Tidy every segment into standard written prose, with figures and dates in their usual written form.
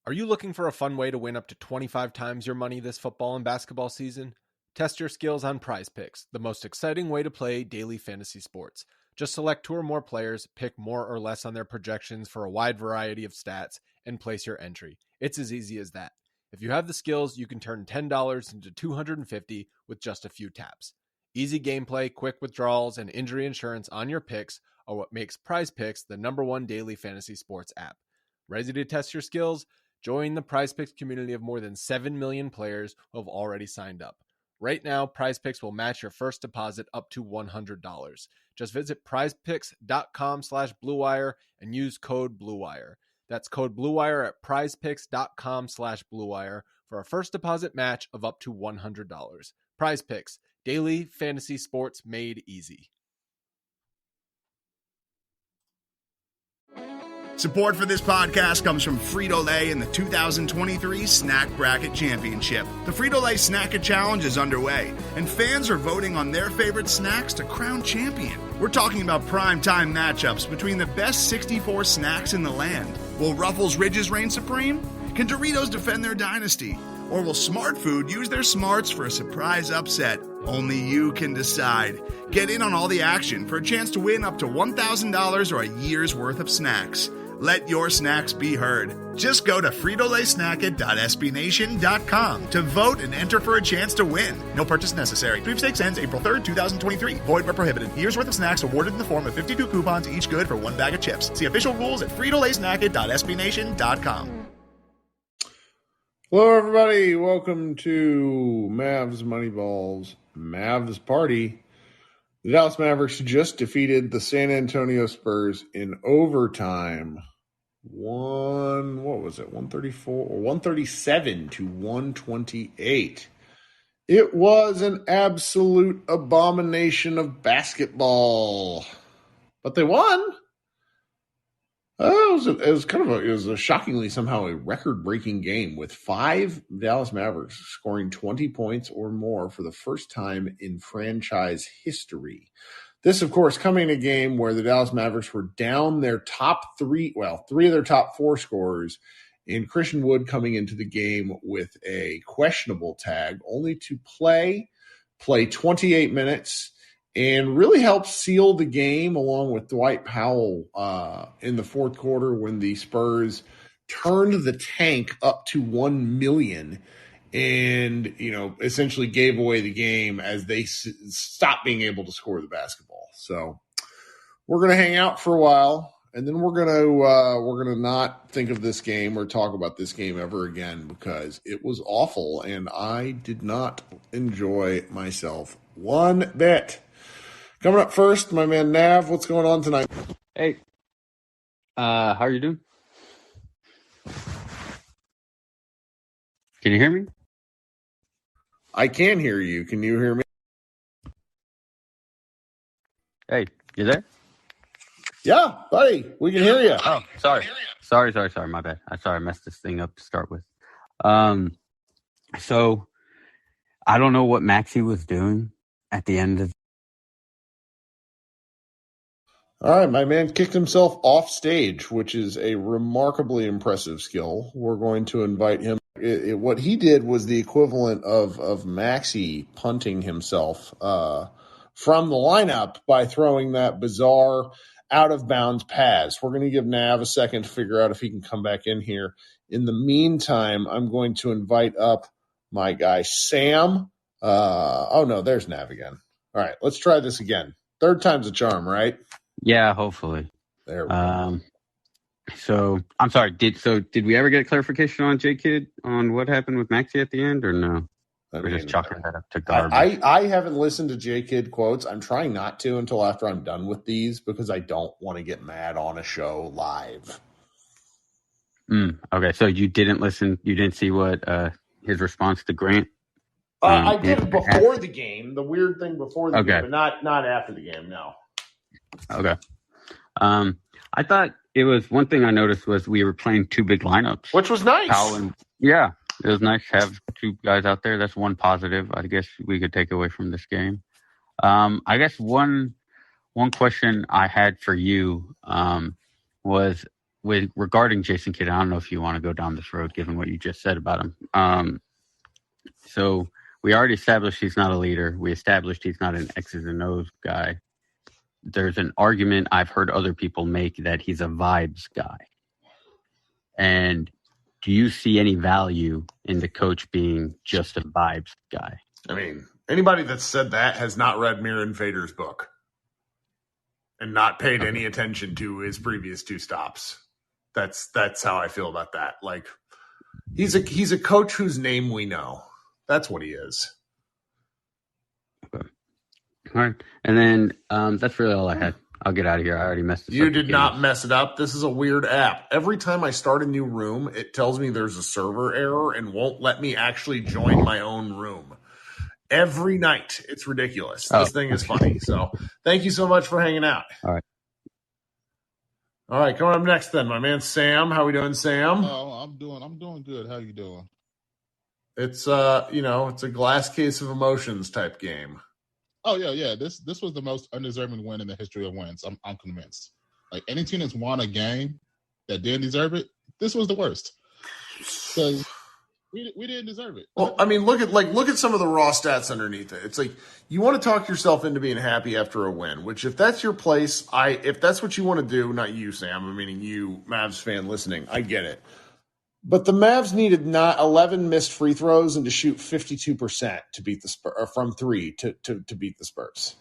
Are you looking for a fun way to win up to 25 times your money this football and basketball season? Test your skills on Prize Picks, the most exciting way to play daily fantasy sports. Just select 2 or more players, pick more or less on their projections for a wide variety of stats, and place your entry. It's as easy as that. If you have the skills, you can turn $10 into $250 with just a few taps. Easy gameplay, quick withdrawals, and injury insurance on your picks are what makes Prize Picks the #1 daily fantasy sports app. Ready to test your skills? Join the Prize Picks community of more than 7 million players who have already signed up. Right now, Prize Picks will match your first deposit up to $100. Just visit prizepicks.com/bluewire and use code BLUEWIRE. That's code BLUEWIRE at prizepicks.com/bluewire for a first deposit match of up to $100. Prize Picks, daily fantasy sports made easy. Support for this podcast comes from Frito-Lay and the 2023 Snack Bracket Championship. The Frito-Lay Snack-It Challenge is underway, and fans are voting on their favorite snacks to crown champion. We're talking about prime-time matchups between the best 64 snacks in the land. Will Ruffles Ridges reign supreme? Can Doritos defend their dynasty? Or will Smart Food use their smarts for a surprise upset? Only you can decide. Get in on all the action for a chance to win up to $1,000 or a year's worth of snacks. Let your snacks be heard. Just go to fritolaysnacket.sbnation.com to vote and enter for a chance to win. No purchase necessary. Sweepstakes ends April 3rd, 2023. Void where prohibited. Year's worth of snacks awarded in the form of 52 coupons, each good for 1 bag of chips. See official rules at fritolaysnacket.sbnation.com. Hello, everybody. Welcome to Mavs Moneyball's Mavs Party. The Dallas Mavericks just defeated the San Antonio Spurs in overtime. 137 to 128. It was an absolute abomination of basketball. But they won. It was a shockingly somehow a record-breaking game with 5 Dallas Mavericks scoring 20 points or more for the first time in franchise history. This, of course, coming in a game where the Dallas Mavericks were down their top 3 of their top 4 scorers, and Christian Wood coming into the game with a questionable tag, only to play 28 minutes. And really helped seal the game along with Dwight Powell in the fourth quarter when the Spurs turned the tank up to 1 million and, essentially gave away the game as they stopped being able to score the basketball. So we're going to hang out for a while, and then we're going to not think of this game or talk about this game ever again because it was awful, and I did not enjoy myself one bit. Coming up first, my man Nav, what's going on tonight? Hey, how are you doing? Can you hear me? I can hear you. Can you hear me? Hey, you there? Yeah, buddy, we can hear you. Oh, sorry. Sorry, my bad. I messed this thing up to start with. So I don't know what Maxey was doing at the end of. All right, my man kicked himself off stage, which is a remarkably impressive skill. We're going to invite him. What he did was the equivalent of Maxey punting himself from the lineup by throwing that bizarre out-of-bounds pass. We're going to give Nav a second to figure out if he can come back in here. In the meantime, I'm going to invite up my guy Sam. There's Nav again. All right, let's try this again. Third time's a charm, right? Yeah, hopefully. There we go. So I'm sorry. Did we ever get a clarification on J-Kid on what happened with Maxey at the end, or no? We're just chalking that up to garbage. I haven't listened to J-Kid quotes. I'm trying not to until after I'm done with these because I don't want to get mad on a show live. Okay, so you didn't listen. You didn't see what his response to Grant. I did before the game. The weird thing before the game, but not after the game. No. Okay. I thought it was one thing I noticed was we were playing 2 big lineups, which was nice. Yeah, it was nice to have 2 guys out there. That's one positive I guess we could take away from this game. I guess one question I had for you was regarding Jason Kidd, I don't know if you want to go down this road, given what you just said about him. So we already established he's not a leader. We established he's not an X's and O's guy. There's an argument I've heard other people make that he's a vibes guy. And do you see any value in the coach being just a vibes guy? I mean, anybody that said that has not read Miran Fader's book and not paid any attention to his previous two stops. That's how I feel about that. Like, he's a coach whose name we know. That's what he is. Okay. All right. And then that's really all I had. I'll get out of here. I already messed this up. You did not mess it up. This is a weird app. Every time I start a new room, it tells me there's a server error and won't let me actually join my own room. Every night. It's ridiculous. This thing is funny. So thank you so much for hanging out. All right. All right, coming up next then, my man Sam. How we doing, Sam? Oh, I'm doing good. How you doing? It's it's a glass case of emotions type game. Oh yeah. This was the most undeserving win in the history of wins. I'm convinced. Like, any team that's won a game that didn't deserve it, this was the worst. Because we didn't deserve it. Well, I mean, look at some of the raw stats underneath it. It's like, you want to talk yourself into being happy after a win, which, if that's your place, if that's what you want to do, not you, Sam, I'm meaning you, Mavs fan listening, I get it. But the Mavs needed not 11 missed free throws and to shoot 52% to beat the Spurs, or from three to beat the Spurs.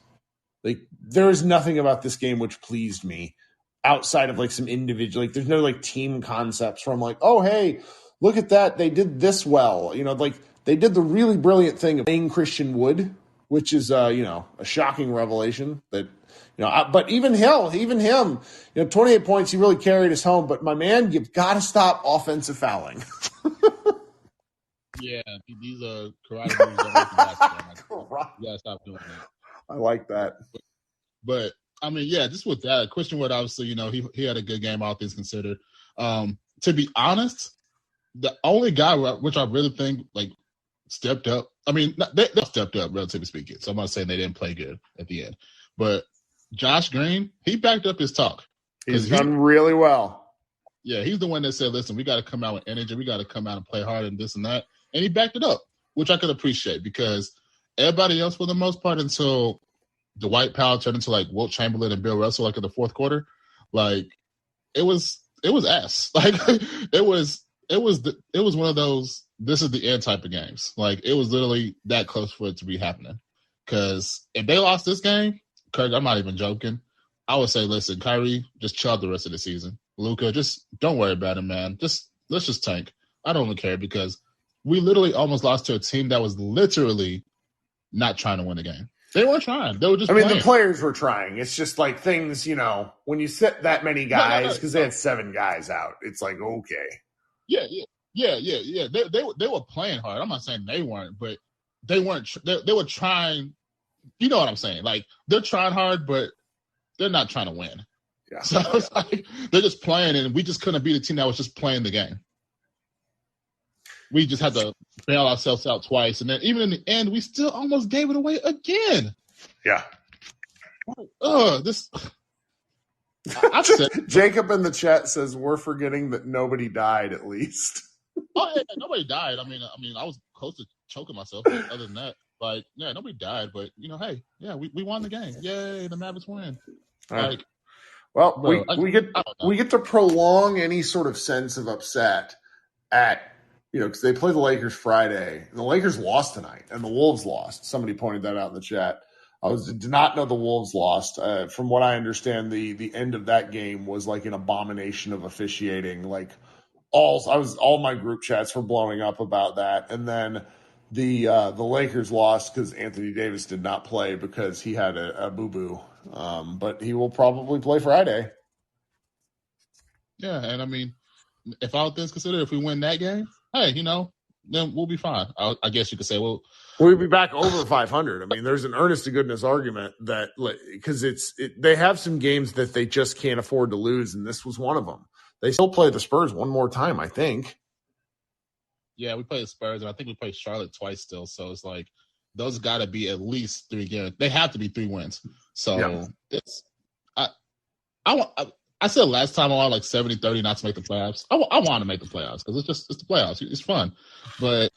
Like, there is nothing about this game which pleased me outside of like some individual, like, there's no like team concepts from like, oh, hey, look at that, they did this well. Like, they did the really brilliant thing of playing Christian Wood, which is a shocking revelation that. But even him, 28 points, he really carried us home. But my man, you've got to stop offensive fouling. Yeah, these are karate moves. You gotta stop doing that. I like that. But I mean, yeah, just with that, Christian Wood, obviously, he had a good game, all things considered. To be honest, the only guy which I really think like stepped up. I mean, they stepped up, relatively speaking. So I'm not saying they didn't play good at the end, but Josh Green, he backed up his talk. He's done really well. Yeah, he's the one that said, listen, we got to come out with energy. We got to come out and play hard and this and that. And he backed it up, which I could appreciate, because everybody else, for the most part, until Dwight Powell turned into like Wilt Chamberlain and Bill Russell, like in the fourth quarter, like it was ass. Like it was one of those, this is the end type of games. Like, it was literally that close for it to be happening. Because if they lost this game, Kirk, I'm not even joking, I would say, listen, Kyrie, just chill out the rest of the season. Luka, just don't worry about him, man. Let's just tank. I don't really care, because we literally almost lost to a team that was literally not trying to win the game. They weren't trying. They were just playing. The players were trying. It's just like things, when you sit that many guys, because they had 7 guys out, it's like, okay. Yeah. They were playing hard. I'm not saying they weren't, but they weren't. They were trying. You know what I'm saying? Like, they're trying hard, but they're not trying to win. Yeah. So it's like they're just playing, and we just couldn't beat a team that was just playing the game. We just had to bail ourselves out twice, and then even in the end, we still almost gave it away again. Yeah. This. Jacob in the chat says we're forgetting that nobody died, at least. Oh yeah, nobody died. I mean, I was close to choking myself. But other than that, like, yeah, nobody died. But hey, yeah, we won the game. Yay, the Mavericks win. Right. Well, bro, we get to prolong any sort of sense of upset at because they play the Lakers Friday, and the Lakers lost tonight, and the Wolves lost. Somebody pointed that out in the chat. Did not know the Wolves lost. From what I understand, the end of that game was like an abomination of officiating. Like all my group chats were blowing up about that. And then the Lakers lost because Anthony Davis did not play because he had a boo-boo. But he will probably play Friday. Yeah, and I mean, if all things considered, if we win that game, hey, then we'll be fine. I guess you could say, well, we'll be back over 500. I mean, there's an earnest to goodness argument that because they have some games that they just can't afford to lose, and this was one of them. They still play the Spurs one more time, I think. Yeah, we play the Spurs, and I think we play Charlotte twice still. So it's like those got to be at least 3 games. They have to be 3 wins. So It's I said last time I wanted like 70-30 not to make the playoffs. I want to make the playoffs because it's the playoffs. It's fun. But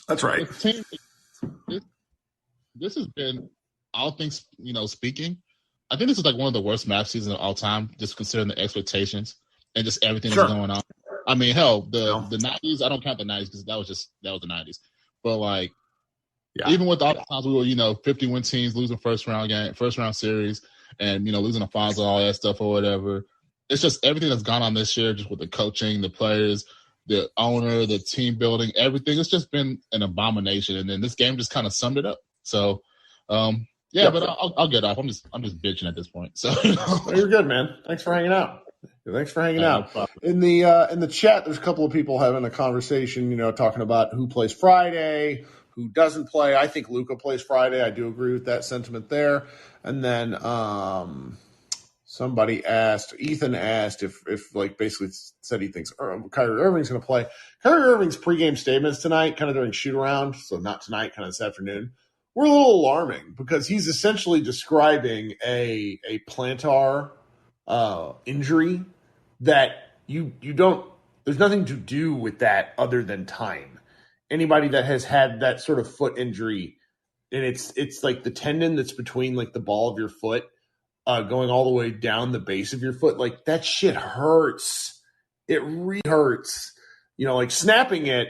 that's right. The team, this has been, all things, speaking, I think this is like one of the worst Mavs seasons of all time, just considering the expectations and just everything that's going on. I mean, hell, the 90s, I don't count the 90s because that was the 90s. But like, even with all the times we were, 50-win teams losing first round series, and losing the finals and all that stuff or whatever. It's just everything that's gone on this year, just with the coaching, the players, the owner, the team building, everything. It's just been an abomination, and then this game just kind of summed it up. So, but I'll get off. I'm just bitching at this point. So you're good, man. Thanks for hanging out. No, in the chat, there's a couple of people having a conversation, talking about who plays Friday, who doesn't play. I think Luka plays Friday. I do agree with that sentiment there. And then Ethan asked if like basically said he thinks Kyrie Irving's going to play. Kyrie Irving's pregame statements tonight, kind of during shoot around, so not tonight, kind of this afternoon, were a little alarming because he's essentially describing a plantar injury that you don't. There's nothing to do with that other than time. Anybody that has had that sort of foot injury, and it's like the tendon that's between like the ball of your foot, going all the way down the base of your foot, like that shit hurts. It really hurts. Like snapping it,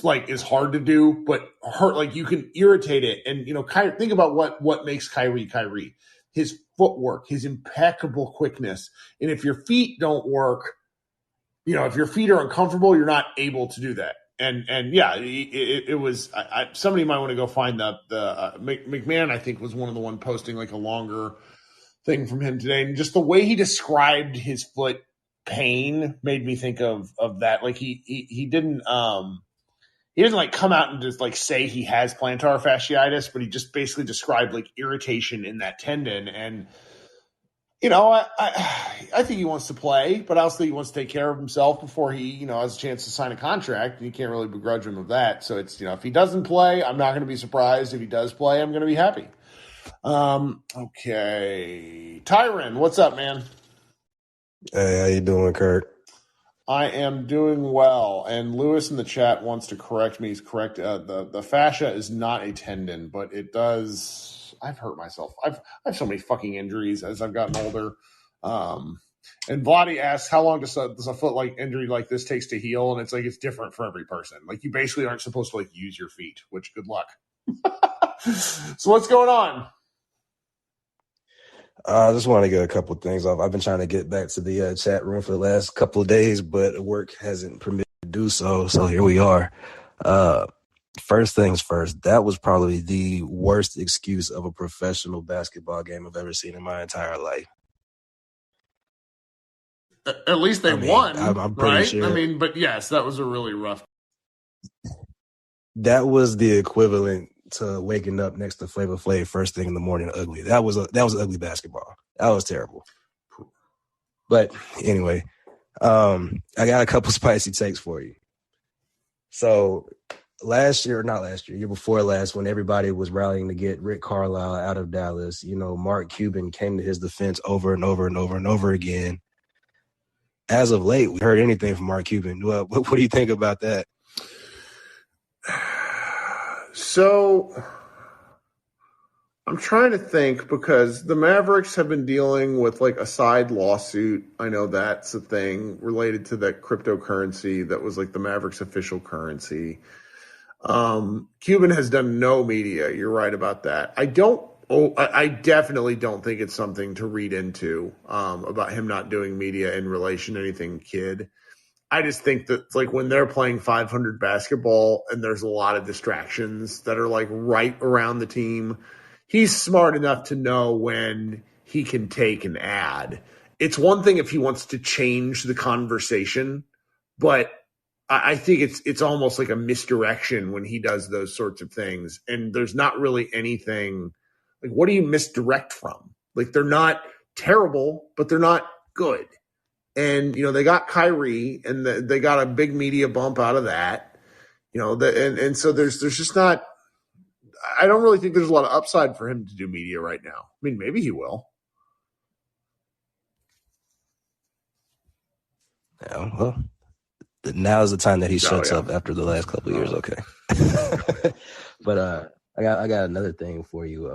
like is hard to do, but hurt. Like you can irritate it, and think about what makes Kyrie. His footwork, his impeccable quickness, and if your feet don't work, if your feet are uncomfortable, you're not able to do that. And it was. Somebody might want to go find the McMahon. I think was one of the one posting like a longer thing from him today, and just the way he described his foot pain made me think of that. Like he didn't like come out and just like say he has plantar fasciitis, but he just basically described like irritation in that tendon. And I think he wants to play, but I also think he wants to take care of himself before he, has a chance to sign a contract. And you can't really begrudge him of that. So it's, if he doesn't play, I'm not going to be surprised. If he does play, I'm going to be happy. Okay. Tyron, what's up, man? Hey, how you doing, Kurt? I am doing well. And Lewis in the chat wants to correct me. He's correct. The fascia is not a tendon, but it does. I've hurt myself. I've so many fucking injuries as I've gotten older. And Vladi asks, how long does a foot like injury like this takes to heal? And it's like, it's different for every person. Like you basically aren't supposed to like use your feet, which good luck. So what's going on? I just want to get a couple of things off. I've been trying to get back to the chat room for the last couple of days, but work hasn't permitted to do so. So here we are. First things first, that was probably the worst excuse of a professional basketball game I've ever seen in my entire life. At least they won, I'm pretty right? sure. But yes, that was a really rough. That was the equivalent to waking up next to Flavor Flav first thing in the morning ugly. That was ugly basketball. That was terrible. But anyway, I got a couple spicy takes for you. So year before last, when everybody was rallying to get Rick Carlisle out of Dallas, Mark Cuban came to his defense over and over and over and over again. As of late, we heard anything from Mark Cuban. Well, what do you think about that? So I'm trying to think because the Mavericks have been dealing with like a side lawsuit. I know that's a thing related to that cryptocurrency that was like the Mavericks official currency. Cuban has done no media. You're right about that. I definitely don't think it's something to read into about him not doing media in relation to anything kid. I just think that like when they're playing 500 basketball and there's a lot of distractions that are like right around the team, he's smart enough to know when he can take an ad. It's one thing if he wants to change the conversation, but I think it's almost like a misdirection when he does those sorts of things. And there's not really anything like, what do you misdirect from? Like they're not terrible, but they're not good. And, they got Kyrie and they got a big media bump out of that, and so there's just not, I don't really think there's a lot of upside for him to do media right now. I mean, maybe he will. Yeah, well, now is the time that he shuts up after the last couple of years. Okay. But I got another thing for you.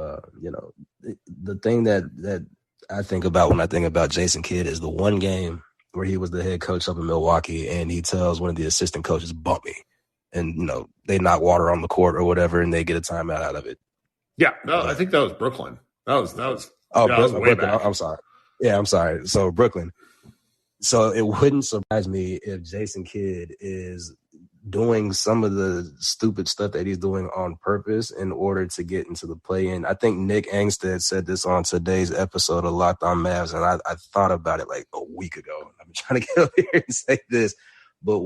The thing that I think about when I think about Jason Kidd is the one game where he was the head coach up in Milwaukee, and he tells one of the assistant coaches, "Bump me," and they knock water on the court or whatever, and they get a timeout out of it. Yeah, no, I think that was Brooklyn. That was Brooklyn. back. I'm sorry. Yeah, I'm sorry. So Brooklyn. So it wouldn't surprise me if Jason Kidd is doing some of the stupid stuff that he's doing on purpose in order to get into the play-in. I think Nick Angstead said this on today's episode of Locked on Mavs, and I thought about it like a week ago. I've been trying to get over here and say this, but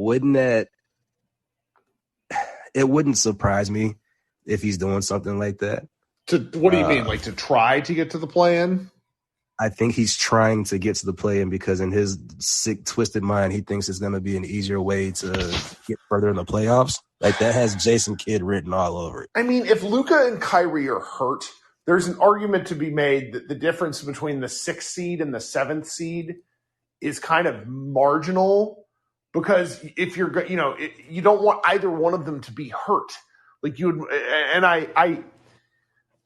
it wouldn't surprise me if he's doing something like that. What do you mean? Like to try to get to the play-in? I think he's trying to get to the play-in because in his sick, twisted mind, he thinks it's going to be an easier way to get further in the playoffs. Like, that has Jason Kidd written all over it. I mean, if Luka and Kyrie are hurt, there's an argument to be made that the difference between the 6th seed and the 7th seed is kind of marginal because if you're, you don't want either one of them to be hurt. Like you would, and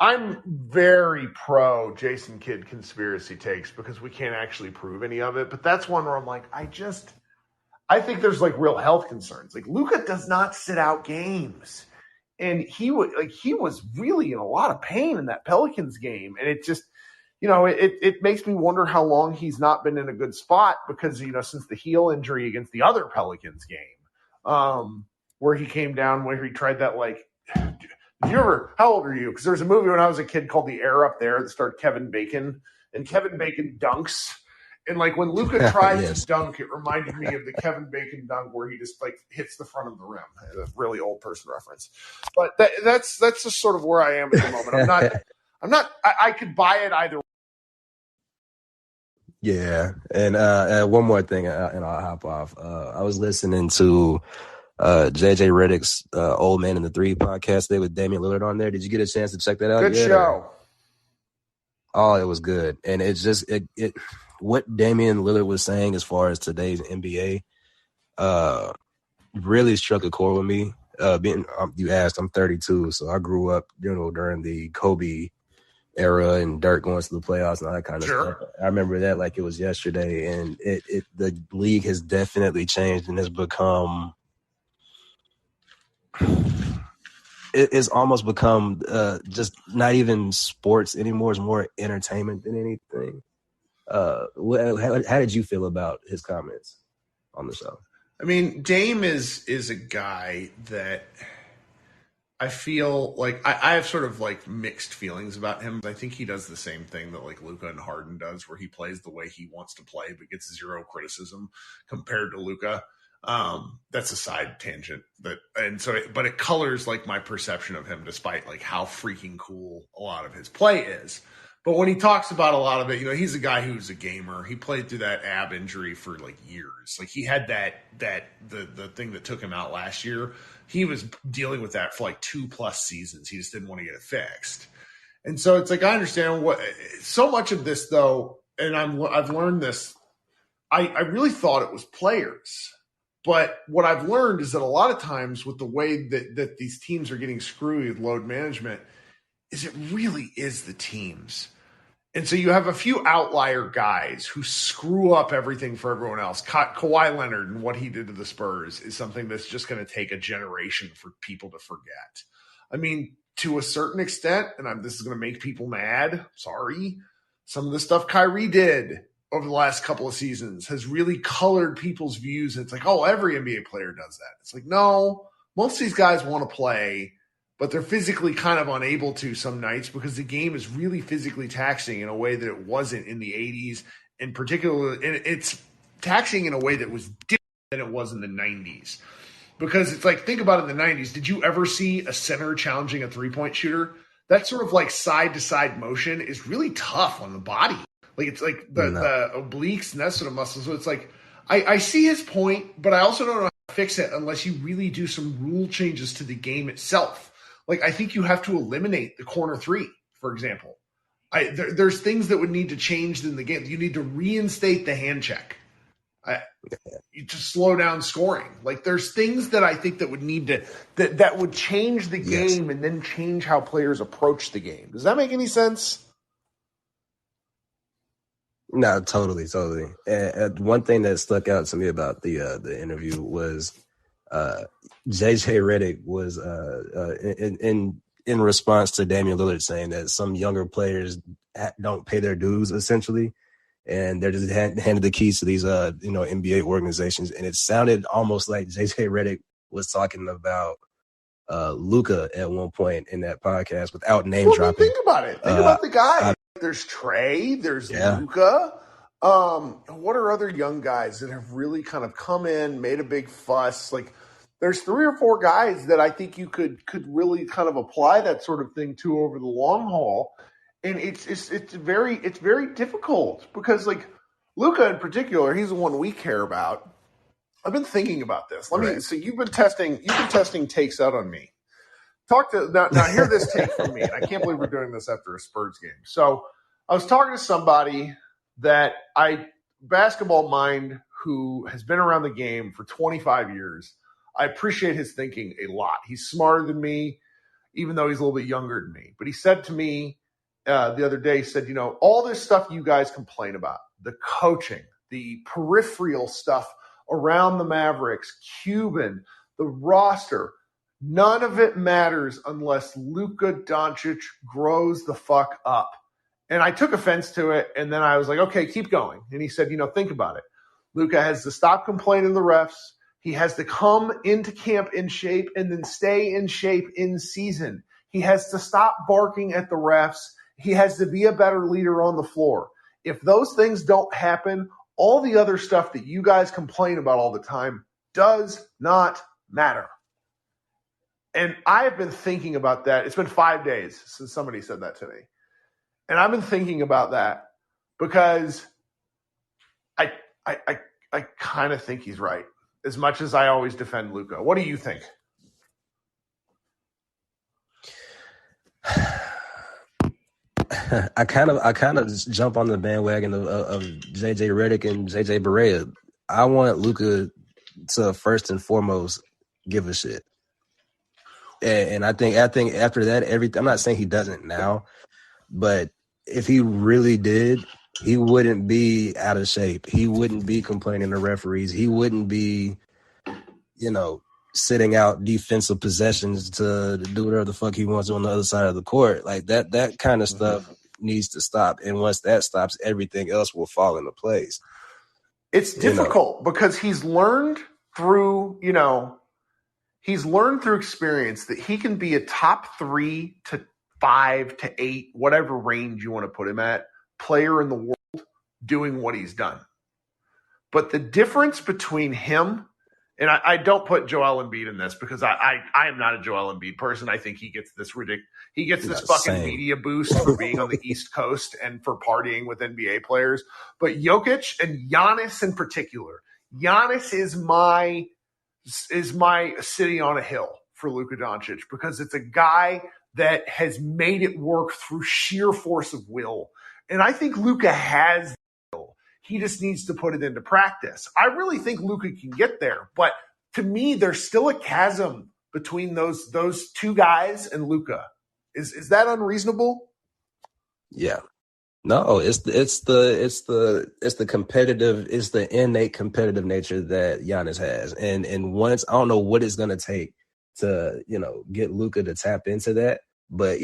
I'm very pro Jason Kidd conspiracy takes because we can't actually prove any of it. But that's one where I'm like, I think there's like real health concerns. Like Luka does not sit out games, and he was really in a lot of pain in that Pelicans game, and it just, it makes me wonder how long he's not been in a good spot because since the heel injury against the other Pelicans game, where he came down where he tried that like. How old are you? Because there was a movie when I was a kid called The Air Up There that starred Kevin Bacon, and Kevin Bacon dunks. And like when Luka tried to dunk, it reminded me of the Kevin Bacon dunk where he just like hits the front of the rim. A really old person reference. But that's just sort of where I am at the moment. I'm not, I could buy it either way. Yeah. And one more thing, and I'll hop off. I was listening to JJ Redick's Old Man in the Three podcast today with Damian Lillard on there. Did you get a chance to check that out? Good show. Oh, it was good. And it's just what Damian Lillard was saying as far as today's NBA really struck a chord with me. You asked, I'm 32, so I grew up, during the Kobe era and Dirk going to the playoffs and all that kind of stuff. I remember that like it was yesterday, and the league has definitely changed and has become it's almost become just not even sports anymore. It's more entertainment than anything. How did you feel about his comments on the show? I mean, Dame is a guy that I feel like I have sort of like mixed feelings about him. I think he does the same thing that like Luka and Harden does, where he plays the way he wants to play, but gets zero criticism compared to Luka. That's a side tangent, but it colors like my perception of him, despite like how freaking cool a lot of his play is. But when he talks about a lot of it, he's a guy who's a gamer. He played through that ab injury for like years. Like he had the thing that took him out last year. He was dealing with that for like 2+ seasons. He just didn't want to get it fixed. And so it's like, I understand so much of this though. And I've learned this. I really thought it was players. But what I've learned is that a lot of times with the way that these teams are getting screwy with load management is it really is the teams. And so you have a few outlier guys who screw up everything for everyone else. Kawhi Leonard and what he did to the Spurs is something that's just going to take a generation for people to forget. I mean, to a certain extent, and this is going to make people mad, sorry, some of the stuff Kyrie did over the last couple of seasons has really colored people's views. And it's like, oh, every NBA player does that. It's like, no, most of these guys want to play, but they're physically kind of unable to some nights because the game is really physically taxing in a way that it wasn't in the 80s. In particular, and it's taxing in a way that was different than it was in the 90s. Because it's like, think about it in the 90s. Did you ever see a center challenging a three-point shooter? That sort of like side-to-side motion is really tough on the body. Like it's like the obliques and that sort of muscle. So it's like, I see his point, but I also don't know how to fix it unless you really do some rule changes to the game itself. Like, I think you have to eliminate the corner three, for example. There's things that would need to change in the game. You need to reinstate the hand check. You just slow down scoring. Like there's things that I think that would need to that would change the game and then change how players approach the game. Does that make any sense? No, totally. And one thing that stuck out to me about the interview was JJ Redick was in response to Damian Lillard saying that some younger players don't pay their dues essentially, and they're just handed the keys to these NBA organizations. And it sounded almost like JJ Redick was talking about Luka at one point in that podcast without name dropping. Think about it. Think about the guys. There's Trey. There's Luka. What are other young guys that have really kind of come in, made a big fuss? Like, there's 3 or 4 guys that I think you could really kind of apply that sort of thing to over the long haul. And it's very difficult because, like, Luka in particular, he's the one we care about. I've been thinking about this. So you've been testing takes out on me. Now hear this take from me. And I can't believe we're doing this after a Spurs game. So I was talking to somebody that basketball mind who has been around the game for 25 years. I appreciate his thinking a lot. He's smarter than me, even though he's a little bit younger than me. But he said to me the other day, he said, all this stuff you guys complain about, the coaching, the peripheral stuff around the Mavericks, Cuban, the roster, none of it matters unless Luka Doncic grows the fuck up. And I took offense to it, and then I was like, okay, keep going. And he said, think about it. Luka has to stop complaining to the refs. He has to come into camp in shape and then stay in shape in season. He has to stop barking at the refs. He has to be a better leader on the floor. If those things don't happen, all the other stuff that you guys complain about all the time does not matter. And I have been thinking about that. It's been 5 days since somebody said that to me. And I've been thinking about that because I kind of think he's right, as much as I always defend Luka. What do you think? I kind of jump on the bandwagon of JJ Redick and JJ Barea. I want Luka to first and foremost give a shit. And I think after that, I'm not saying he doesn't now, but if he really did, he wouldn't be out of shape. He wouldn't be complaining to referees. He wouldn't be, sitting out defensive possessions to do whatever the fuck he wants on the other side of the court. Like that kind of stuff needs to stop. And once that stops, everything else will fall into place. It's difficult because he's learned through experience that he can be a top 3 to 5 to 8, whatever range you want to put him at, player in the world doing what he's done. But the difference between him, and I don't put Joel Embiid in this because I am not a Joel Embiid person. I think he gets this fucking media boost for being on the East Coast and for partying with NBA players. But Jokic and Giannis in particular, Giannis is my city on a hill for Luka Doncic because it's a guy that has made it work through sheer force of will. And I think Luka has will. He just needs to put it into practice. I really think Luka can get there. But to me, there's still a chasm between those 2 guys and Luka. Is that unreasonable? Yeah. No, it's the innate competitive nature that Giannis has. And once, I don't know what it's gonna take to, get Luka to tap into that. But,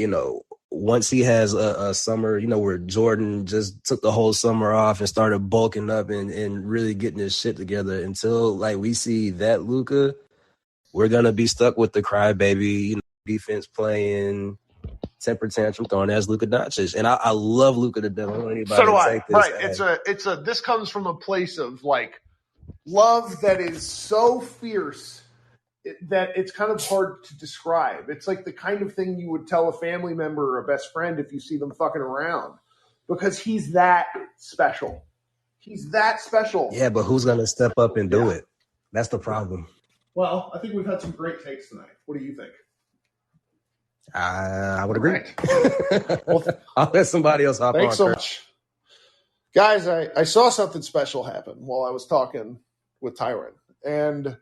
once he has a summer, where Jordan just took the whole summer off and started bulking up and really getting his shit together, until we see that Luka, we're gonna be stuck with the crybaby, defense playing, temper tantrum throwing as Luka Doncic. And I love Luka to death. I don't want anybody to take this. Right. This comes from a place of love that is so fierce that it's kind of hard to describe. It's like the kind of thing you would tell a family member or a best friend if you see them fucking around, because he's that special. He's that special. Yeah, but who's going to step up and do it? That's the problem. Well, I think we've had some great takes tonight. What do you think? I would agree. Right. Well, I'll let somebody else hop on. Thanks so much. Guys, I saw something special happen while I was talking with Tyron. And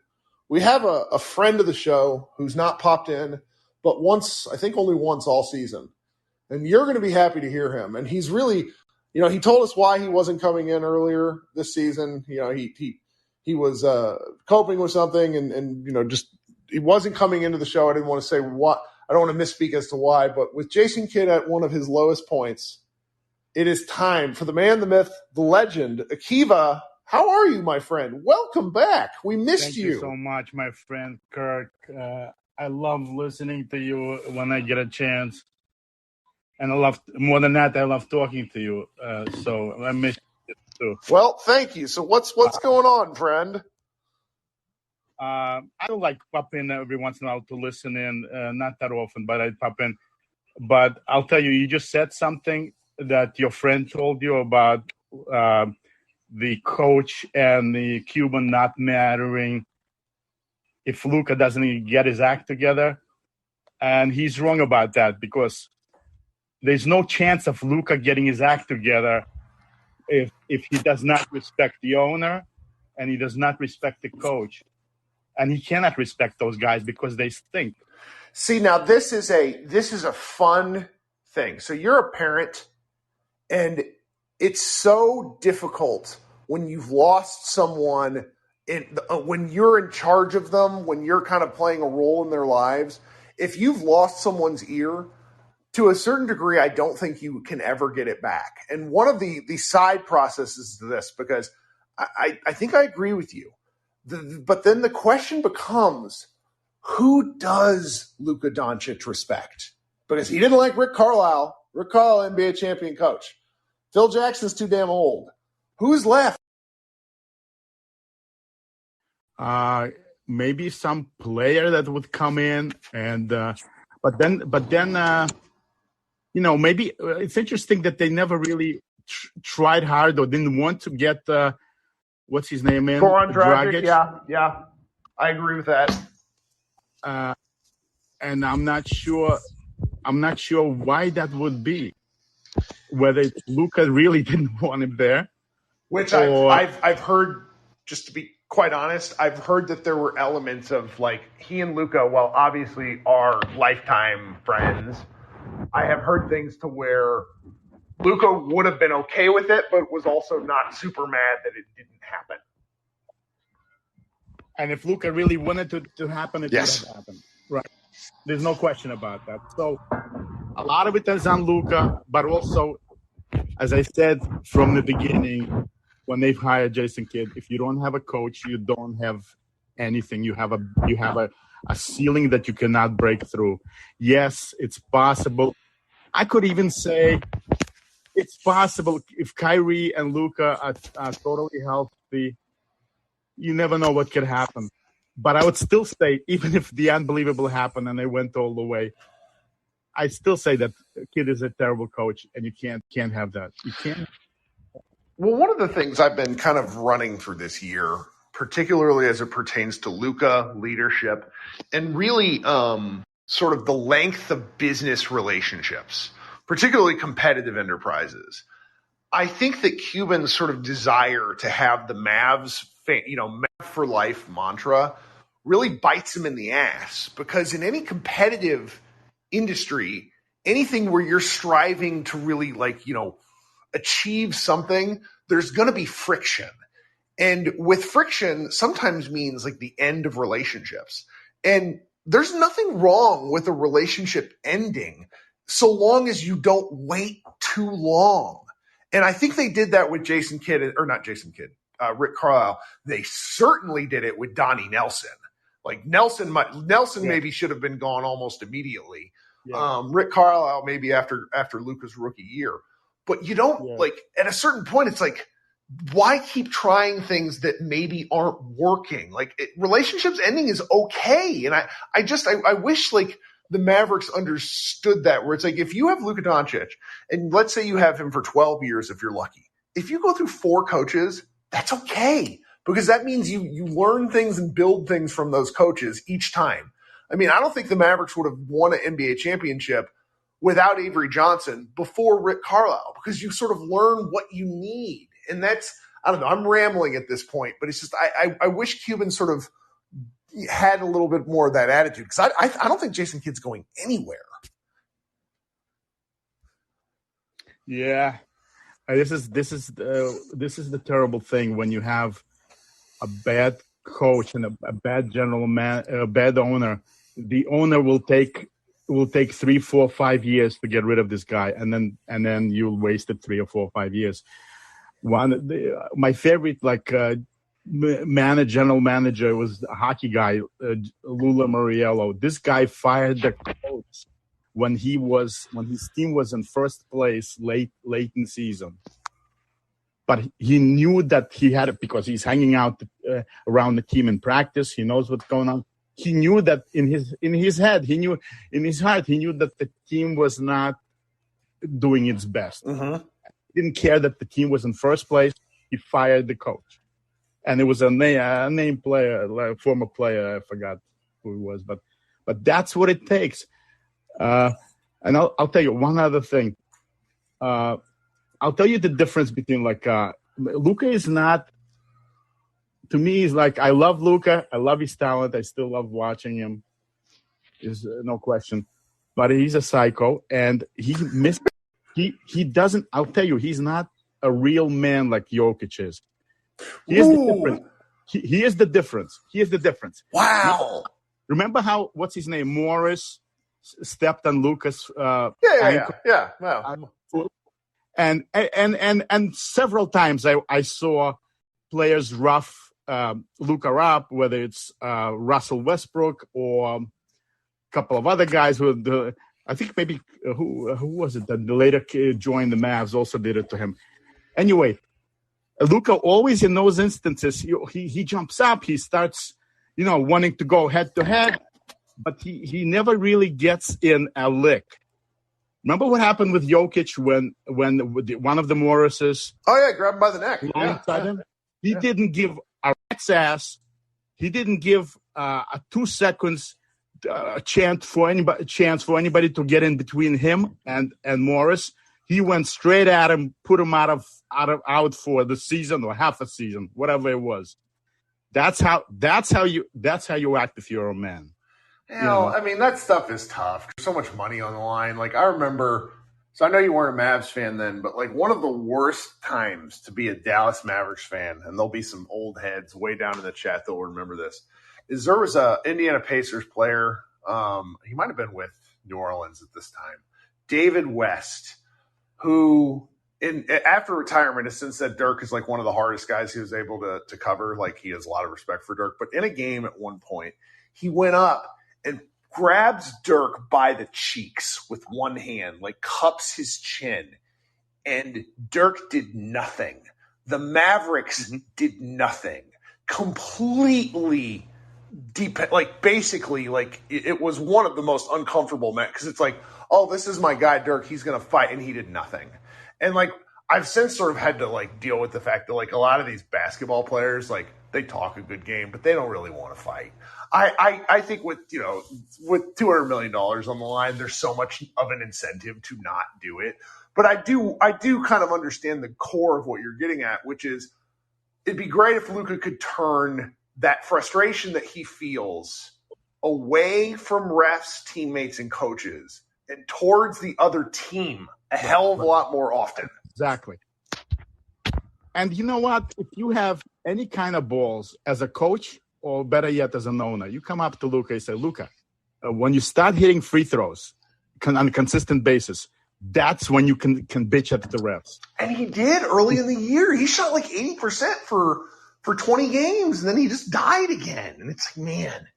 we have a friend of the show who's not popped in, but once, I think only once all season. And you're going to be happy to hear him. And he's really, he told us why he wasn't coming in earlier this season. He was coping with something and just he wasn't coming into the show. I didn't want to say what. I don't want to misspeak as to why. But with Jason Kidd at one of his lowest points, it is time for the man, the myth, the legend, Akiva. How are you, my friend? Welcome back. We missed Thank you so much, my friend Kirk. I love listening to you when I get a chance. And more than that, I love talking to you. So I miss you too. Well, thank you. So what's going on, friend? I don't like pop in every once in a while to listen in. Not that often, but I pop in. But I'll tell you, you just said something that your friend told you about the coach and the Cuban not mattering if Luka doesn't get his act together. And he's wrong about that because there's no chance of Luka getting his act together if he does not respect the owner and he does not respect the coach. And he cannot respect those guys because they stink. See, now this is a fun thing. So you're a parent, and it's so difficult when you've lost someone, when you're in charge of them, when you're kind of playing a role in their lives. If you've lost someone's ear, to a certain degree, I don't think you can ever get it back. And one of the side processes to this, because I think I agree with you. But then the question becomes, who does Luka Doncic respect? Because he didn't like Rick Carlisle. Rick Carlisle, NBA champion coach. Phil Jackson's too damn old. Who's left? Maybe some player that would come in, and but then maybe it's interesting that they never really tried hard or didn't want to get what's his name in Goran Dragic. Yeah, I agree with that. And I'm not sure why that would be. Whether Luka really didn't want him there, which I've heard. Just to be quite honest, I've heard that there were elements of like he and Luka, well, obviously are lifetime friends. I have heard things to where Luka would have been okay with it, but was also not super mad that it didn't happen. And if Luka really wanted to happen, it would have happened. Right. There's no question about that. So a lot of it is on Luka, but also, as I said from the beginning, when they've hired Jason Kidd, if you don't have a coach, you don't have anything. You have a ceiling that you cannot break through. Yes, it's possible. I could even say it's possible if Kyrie and Luka are totally healthy. You never know what could happen. But I would still say, even if the unbelievable happened and they went all the way, I still say that Kidd is a terrible coach, and you can't have that. You can't. Well, one of the things I've been kind of running through this year, particularly as it pertains to Luka leadership, and really sort of the length of business relationships, particularly competitive enterprises. I think that Cuban's sort of desire to have the Mavs, Mav for life mantra really bites him in the ass, because in any competitive industry, anything where you're striving to really achieve something, there's going to be friction. And with friction sometimes means like the end of relationships. And there's nothing wrong with a relationship ending so long as you don't wait too long. And I think they did that with Jason Kidd, or not Jason Kidd, Rick Carlisle. They certainly did it with Donnie Nelson. Like Nelson maybe should have been gone almost immediately. Yeah. Rick Carlisle maybe after Luka's rookie year. But you don't at a certain point, it's like, why keep trying things that maybe aren't working? Relationships ending is okay. And I wish the Mavericks understood that, where it's like, if you have Luka Doncic and let's say you have him for 12 years, if you're lucky, if you go through 4 coaches, that's okay, because that means you learn things and build things from those coaches each time. I mean, I don't think the Mavericks would have won an NBA championship without Avery Johnson before Rick Carlisle, because you sort of learn what you need. And that's, I don't know, I'm rambling at this point, but it's just I wish Cuban sort of had a little bit more of that attitude, because I don't think Jason Kidd's going anywhere. Yeah, this is the terrible thing when you have a bad coach and a bad a bad owner. The owner will take 3, 4, 5 years to get rid of this guy, and then you'll waste it 3 or 4 or 5 years. My favorite general manager was a hockey guy, Lula Muriello. This guy fired the coach when his team was in first place late in the season. But he knew that he had it because he's hanging out around the team in practice. He knows what's going on. He knew that in his heart, he knew that the team was not doing its best. Mm-hmm. He didn't care that the team was in first place. He fired the coach. And it was a name player, former player. I forgot who he was, but that's what it takes. And I'll tell you one other thing. I'll tell you the difference between Luka is not. To me, he's like, I love Luka. I love his talent. I still love watching him. There's no question. But he's a psycho, and he doesn't. I'll tell you, he's not a real man like Jokic is. He is the difference. He is the difference. He is the difference. Wow. Remember how, what's his name, Morris stepped on Luka's ankle? Yeah. Wow. And several times I saw players rough Luka up, whether it's Russell Westbrook or a couple of other guys who I think maybe who was it that the later joined the Mavs also did it to him. Anyway, Luka always in those instances he jumps up, he starts wanting to go head to head, but he never really gets in a lick. Remember what happened with Jokic when one of the Morrises? Oh yeah, grab him by the neck. Him. He didn't give a rat's ass. He didn't give a 2 seconds chance for anybody to get in between him and Morris. He went straight at him, put him out for the season or half a season, whatever it was. That's how you act if you're a man. I mean, that stuff is tough. There's so much money on the line. Like, I remember, so I know you weren't a Mavs fan then, but like one of the worst times to be a Dallas Mavericks fan, and there'll be some old heads way down in the chat that'll remember this, is there was a Indiana Pacers player, he might have been with New Orleans at this time, David West, who after retirement has since said Dirk is like one of the hardest guys he was able to cover. Like, he has a lot of respect for Dirk. But in a game at one point, he went up and grabs Dirk by the cheeks with one hand, like cups his chin. And Dirk did nothing. The Mavericks did nothing. Completely basically, it was one of the most uncomfortable men, because it's like, oh, this is my guy Dirk, he's going to fight, and he did nothing. And I've since sort of had to deal with the fact that a lot of these basketball players, they talk a good game, but they don't really want to fight. I think with $200 million on the line, there's so much of an incentive to not do it. But I do kind of understand the core of what you're getting at, which is it'd be great if Luka could turn that frustration that he feels away from refs, teammates, and coaches and towards the other team a hell of a lot more often. Exactly. And you know what? If you have any kind of balls as a coach, or better yet, as an owner, you come up to Luka and say, Luka, when you start hitting free throws on a consistent basis, that's when you can bitch at the refs. And he did early in the year. He shot 80% for 20 games, and then he just died again. And it's like, man.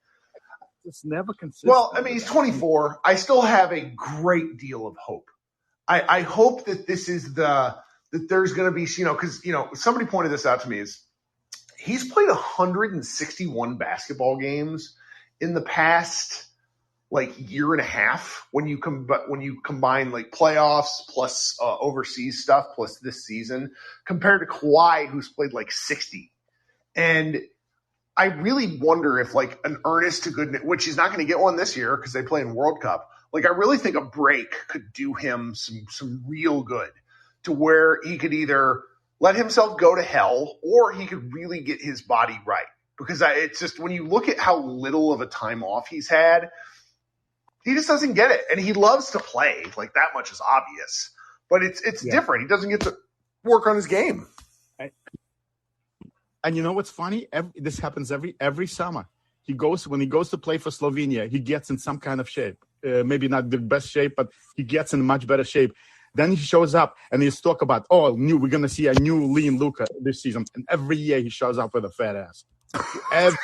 It's never consistent. Well, I mean, he's 24. I still have a great deal of hope. I hope that this is that there's going to be, because, somebody pointed this out to me, is he's played 161 basketball games in the past year and a half when you combine playoffs plus overseas stuff plus this season, compared to Kawhi, who's played 60. And I really wonder if an earnest to goodness, which he's not going to get one this year because they play in World Cup, Like, I really think a break could do him some real good, to where he could either let himself go to hell or he could really get his body right. Because it's just, when you look at how little of a time off he's had, he just doesn't get it. And he loves to play. Like, that much is obvious. But it's different. He doesn't get to work on his game. And you know what's funny? This happens every summer. When he goes to play for Slovenia, he gets in some kind of shape. Maybe not the best shape, but he gets in much better shape. Then he shows up and he's talk about, we're going to see a new lean Luka this season. And every year he shows up with a fat ass. Every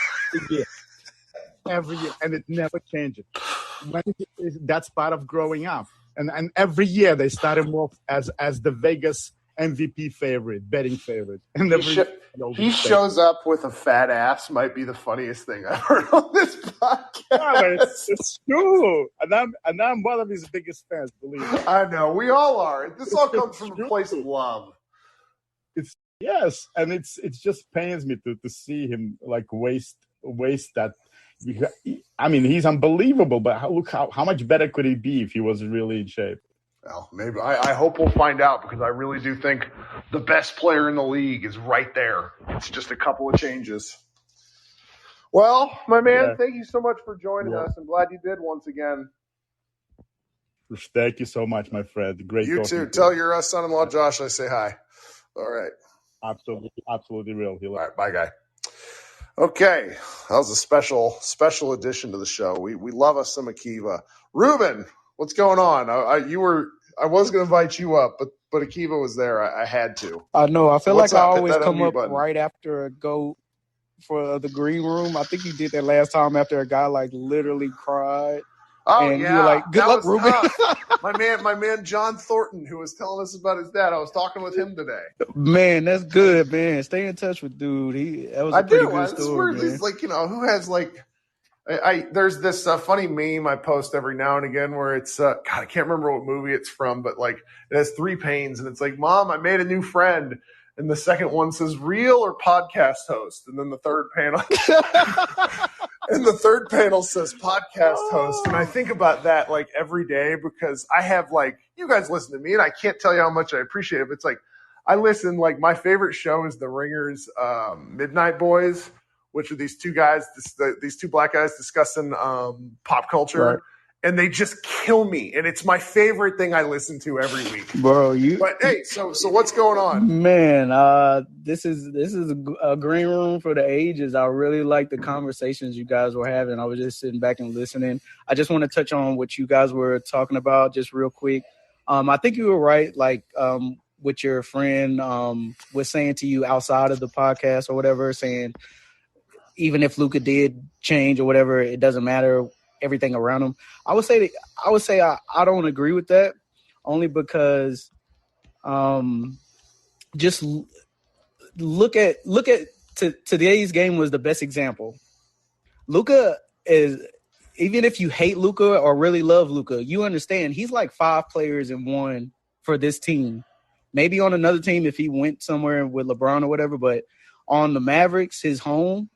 year. And it never changes. That's part of growing up. And every year they start him off as the Vegas MVP favorite, betting favorite. And he shows up with a fat ass might be the funniest thing I've heard on this podcast. No, it's true. And I'm one of his biggest fans, believe me. I know. We all are. This all comes from a place of love. Yes, and it just pains me to see him like waste that. I mean, he's unbelievable, but look how much better could he be if he was really in shape? Well, maybe I hope we'll find out, because I really do think the best player in the league is right there. It's just a couple of changes. Well, my man, thank you so much for joining us. I'm glad you did once again. Thank you so much, my friend. Great. You too. Tell your son-in-law Josh I say hi. All right. Absolutely real. All right, bye, guy. Okay, that was a special addition to the show. We love us some Akiva. Ruben, what's going on? I was going to invite you up, but Akiva was there. I had to. I know. I feel like I always come up right after a go for the green room. I think you did that last time after a guy like literally cried. Oh, and yeah. You were like, good luck, Ruben. my man, John Thornton, who was telling us about his dad. I was talking with him today. Man, that's good, man. Stay in touch with dude. That was a pretty good story, man. He's like, who has like, there's this funny meme I post every now and again where it's, God, I can't remember what movie it's from, but like it has 3 panes and it's like, Mom, I made a new friend. And the second one says real or podcast host. And then the third panel. And the third panel says podcast host. And I think about that like every day, because I have like, you guys listen to me and I can't tell you how much I appreciate it. But it's like, I listen, like my favorite show is The Ringer's Midnight Boys, which are these two guys, these two black guys discussing pop culture. Right. And they just kill me. And it's my favorite thing I listen to every week. Bro, But hey, so what's going on? Man, this is a green room for the ages. I really like the conversations you guys were having. I was just sitting back and listening. I just want to touch on what you guys were talking about just real quick. I think you were right, like what your friend was saying to you outside of the podcast or whatever, saying even if Luka did change or whatever, it doesn't matter. Everything around him. I would say I don't agree with that, only because just look at today's game was the best example. Luka is, even if you hate Luka or really love Luka, you understand he's like 5 players in one for this team. Maybe on another team if he went somewhere with LeBron or whatever, but on the Mavericks, his home,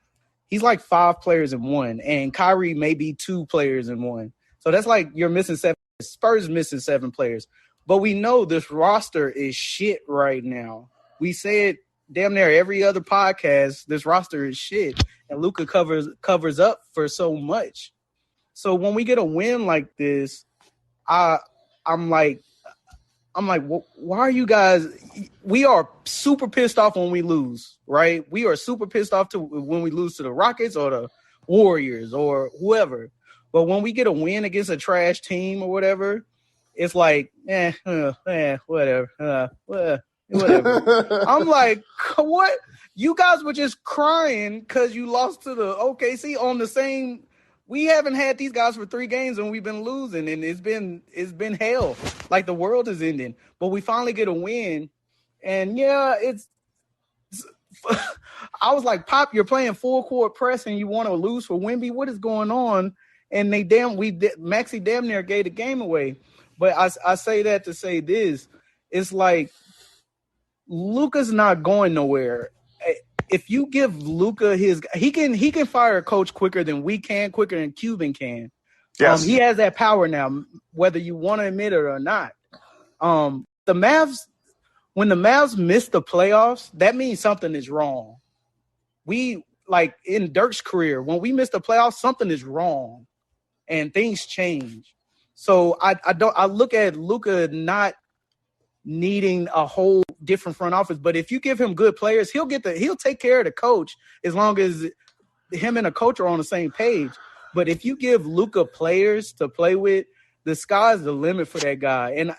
he's like 5 players in one, and Kyrie may be 2 players in one. So that's like you're missing 7. Spurs missing 7 players. But we know this roster is shit right now. We say it damn near every other podcast. This roster is shit, and Luka covers up for so much. So when we get a win like this, I'm like, why are you guys – we are super pissed off when we lose, right? We are super pissed off when we lose to the Rockets or the Warriors or whoever. But when we get a win against a trash team or whatever, it's like, whatever. Whatever. I'm like, what? You guys were just crying because you lost to the OKC on the same – we haven't had these guys for 3 games and we've been losing, and it's been hell. Like the world is ending. But we finally get a win. And yeah, it's I was like, Pop, you're playing full court press and you want to lose for Wemby? What is going on? And Maxey damn near gave the game away. But I say that to say this. It's like Luka's not going nowhere. If you give Luka he can fire a coach quicker than we can, quicker than Cuban can. Yes. He has that power now, whether you want to admit it or not. The Mavs, when the Mavs miss the playoffs, that means something is wrong. We, like in Dirk's career, when we miss the playoffs, something is wrong and things change. So I look at Luka not needing a whole different front office, but if you give him good players, he'll take care of the coach as long as him and the coach are on the same page. But if you give Luka players to play with, the sky's the limit for that guy. And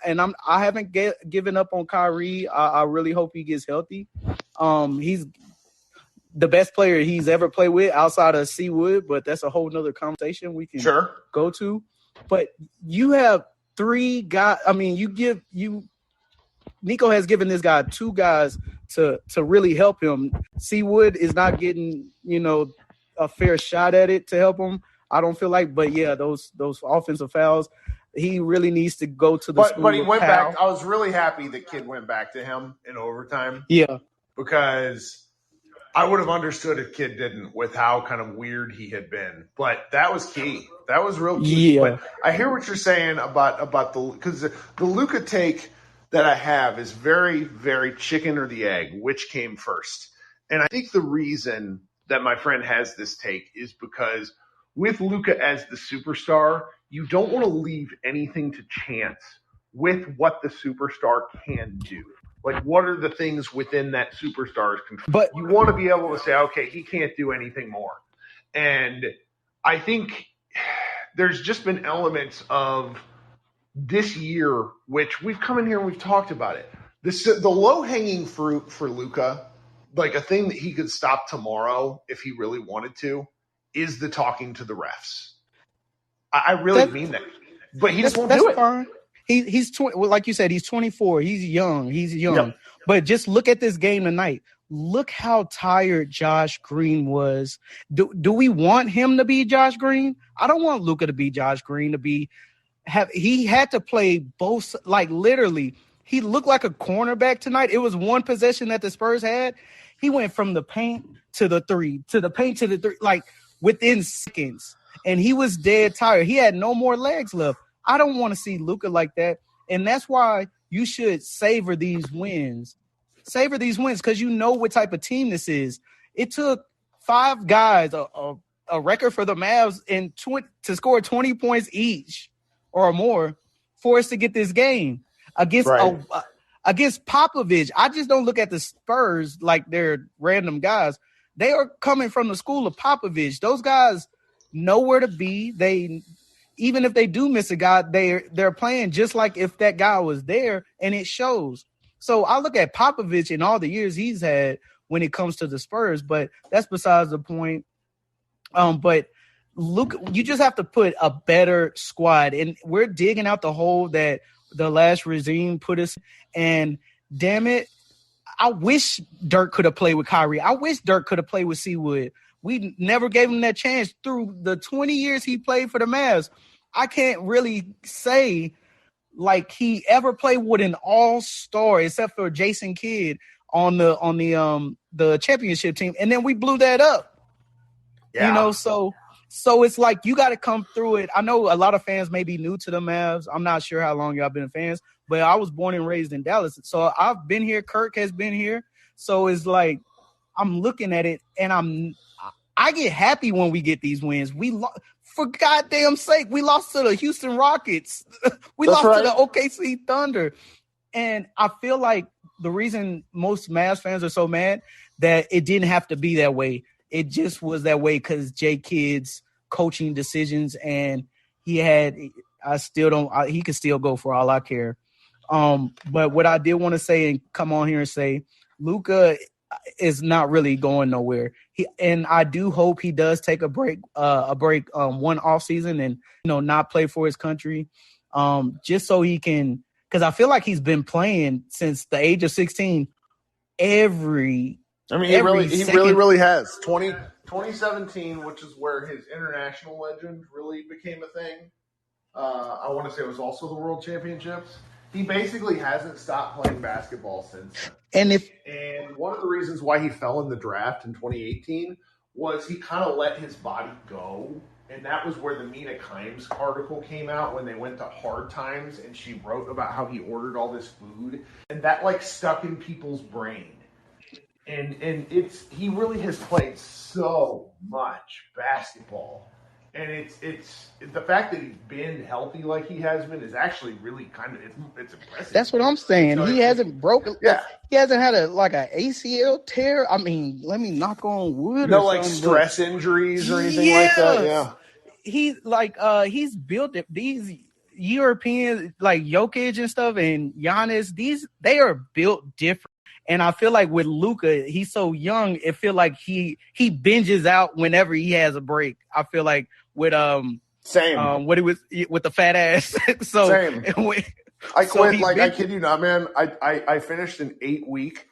I haven't given up on Kyrie. I really hope he gets healthy. He's the best player he's ever played with outside of Seawood, but that's a whole nother conversation we can go to. But you have three guys. I mean, Nico has given this guy two guys to really help him. Seawood is not getting, a fair shot at it to help him, I don't feel like. But yeah, those offensive fouls, he really needs to go to the school. But he went back. I was really happy the kid went back to him in overtime. Yeah. Because I would have understood if kid didn't with how kind of weird he had been. But that was key. That was real key. Yeah. But I hear what you're saying about because the Luka take that I have is very, very chicken or the egg, which came first. And I think the reason that my friend has this take is because with Luka as the superstar, you don't want to leave anything to chance with what the superstar can do. Like, what are the things within that superstar's control? But you want to be able to say, okay, he can't do anything more. And I think there's just been elements of this year, which we've come in here and we've talked about it. The low-hanging fruit for Luka, like a thing that he could stop tomorrow if he really wanted to, is the talking to the refs. I really mean that. But he just won't do it. Fine. He's 20, like you said, he's 24. He's young. Yep. But just look at this game tonight. Look how tired Josh Green was. Do we want him to be Josh Green? I don't want Luka to be Josh Green. He had to play both. Like literally, he looked like a cornerback tonight. It was one possession that the Spurs had. He went from the paint to the three, to the paint to the three, like within seconds. And he was dead tired. He had no more legs left. I don't want to see Luka like that. And that's why you should savor these wins. Savor these wins because you know what type of team this is. It took 5 guys, a record for the Mavs, to score 20 points each or more for us to get this game against Popovich. I just don't look at the Spurs like they're random guys. They are coming from the school of Popovich. Those guys know where to be. Even if they do miss a guy, they're playing just like if that guy was there, and it shows. So I look at Popovich in all the years he's had when it comes to the Spurs, but that's besides the point. But Luka, you just have to put a better squad, and we're digging out the hole that the last regime put us. And damn it, I wish Dirk could have played with Kyrie. I wish Dirk could have played with Seawood. We never gave him that chance through the 20 years he played for the Mavs. I can't really say like he ever played with an all-star except for Jason Kidd on the championship team, and then we blew that up. Yeah. So it's like you got to come through it. I know a lot of fans may be new to the Mavs. I'm not sure how long y'all been fans, but I was born and raised in Dallas, so I've been here. Kirk has been here, so it's like I'm looking at it, and I get happy when we get these wins. For goddamn sake, we lost to the Houston Rockets. We lost to the OKC Thunder. And I feel like the reason most Mavs fans are so mad that it didn't have to be that way. It just was that way because Jay Kidd's coaching decisions, and he could still go for all I care. But what I did want to say and come on here and say, Luka is not really going nowhere. And I do hope he does take a break one off season and not play for his country, just so he can. Because I feel like he's been playing since the age of 16. He really has. 2017, which is where his international legend really became a thing. I want to say it was also the World Championships. He basically hasn't stopped playing basketball since then. And one of the reasons why he fell in the draft in 2018 was he kind of let his body go And that was where the Mina Kimes article came out when they went to Hard Times, and she wrote about how he ordered all this food, and that like stuck in people's brain. And he really has played so much basketball. And it's the fact that he's been healthy like he has been is actually really kind of it's impressive. That's what I'm saying. So he hasn't broken. Yeah. He hasn't had an ACL tear. I mean, let me knock on wood. No or like something, stress injuries or anything like that. Yeah. He's built these Europeans like Jokic and stuff and Giannis. They are built different. And I feel like with Luka, he's so young. It feel like he binges out whenever he has a break. I feel like with same what it was with the fat ass. So same. I so quit I kid you not, man. I finished an 8-week